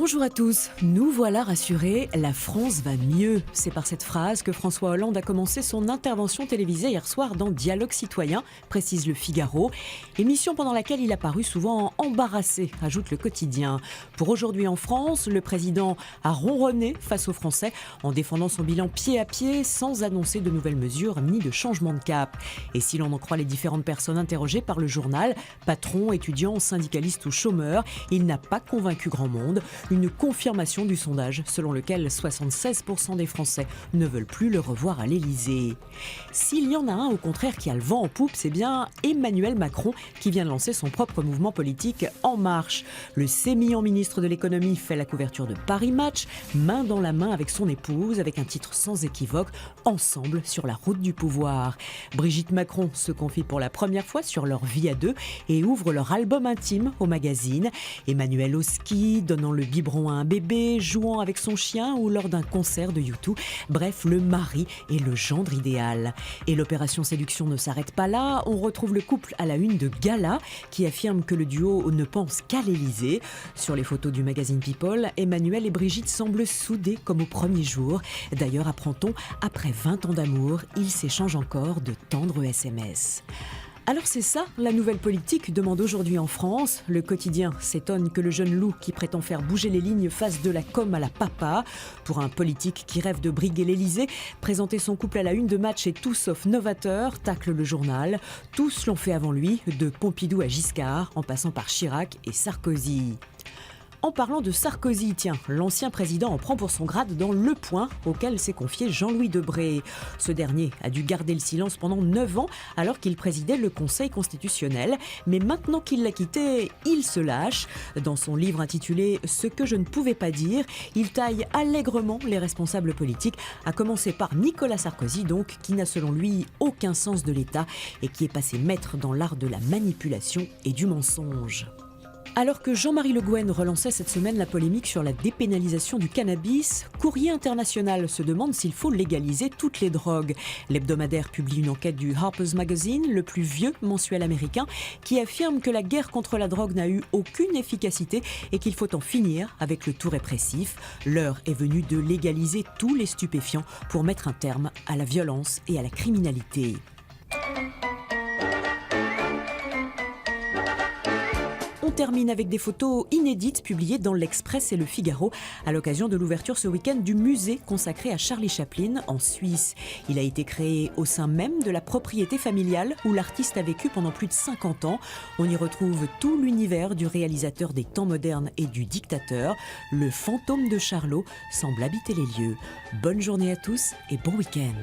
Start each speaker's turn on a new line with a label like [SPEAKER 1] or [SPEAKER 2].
[SPEAKER 1] Bonjour à tous, nous voilà rassurés, la France va mieux. C'est par cette phrase que François Hollande a commencé son intervention télévisée hier soir dans Dialogue citoyen, précise Le Figaro. Émission pendant laquelle il a paru souvent embarrassé, ajoute Le Quotidien. Pour aujourd'hui en France, le président a ronronné face aux Français en défendant son bilan pied à pied sans annoncer de nouvelles mesures ni de changement de cap. Et si l'on en croit les différentes personnes interrogées par le journal, patrons, étudiants, syndicalistes ou chômeurs, il n'a pas convaincu grand monde. Une confirmation du sondage selon lequel 76% des Français ne veulent plus le revoir à l'Élysée. S'il y en a un au contraire qui a le vent en poupe, c'est bien Emmanuel Macron qui vient de lancer son propre mouvement politique En Marche. Le sémillant ministre de l'économie fait la couverture de Paris Match, main dans la main avec son épouse, avec un titre sans équivoque, Ensemble sur la route du pouvoir. Brigitte Macron se confie pour la première fois sur leur vie à deux et ouvre leur album intime au magazine. Emmanuel au ski, donnant le biberon à un bébé, jouant avec son chien ou lors d'un concert de U2. Bref, le mari et le gendre idéal. Et l'opération séduction ne s'arrête pas là. On retrouve le couple à la une de Gala qui affirme que le duo ne pense qu'à l'Élysée. Sur les photos du magazine People, Emmanuel et Brigitte semblent soudés comme au premier jour. D'ailleurs, apprend-on, après 20 ans d'amour, ils s'échangent encore de tendres SMS. Alors c'est ça, la nouvelle politique, demande aujourd'hui en France. Le Quotidien s'étonne que le jeune loup qui prétend faire bouger les lignes fasse de la com à la papa. Pour un politique qui rêve de briguer l'Élysée, présenter son couple à la une de Match est tout sauf novateur, tacle le journal. Tous l'ont fait avant lui, de Pompidou à Giscard, en passant par Chirac et Sarkozy. En parlant de Sarkozy, tiens, l'ancien président en prend pour son grade dans Le Point, auquel s'est confié Jean-Louis Debré. Ce dernier a dû garder le silence pendant 9 ans, alors qu'il présidait le Conseil constitutionnel. Mais maintenant qu'il l'a quitté, il se lâche. Dans son livre intitulé « Ce que je ne pouvais pas dire », il taille allègrement les responsables politiques, à commencer par Nicolas Sarkozy, donc, qui n'a selon lui aucun sens de l'État et qui est passé maître dans l'art de la manipulation et du mensonge. Alors que Jean-Marie Le Guen relançait cette semaine la polémique sur la dépénalisation du cannabis, Courrier International se demande s'il faut légaliser toutes les drogues. L'hebdomadaire publie une enquête du Harper's Magazine, le plus vieux mensuel américain, qui affirme que la guerre contre la drogue n'a eu aucune efficacité et qu'il faut en finir avec le tout répressif. L'heure est venue de légaliser tous les stupéfiants pour mettre un terme à la violence et à la criminalité. On termine avec des photos inédites publiées dans l'Express et Le Figaro à l'occasion de l'ouverture ce week-end du musée consacré à Charlie Chaplin en Suisse. Il a été créé au sein même de la propriété familiale où l'artiste a vécu pendant plus de 50 ans. On y retrouve tout l'univers du réalisateur des temps modernes et du dictateur. Le fantôme de Charlot semble habiter les lieux. Bonne journée à tous et bon week-end.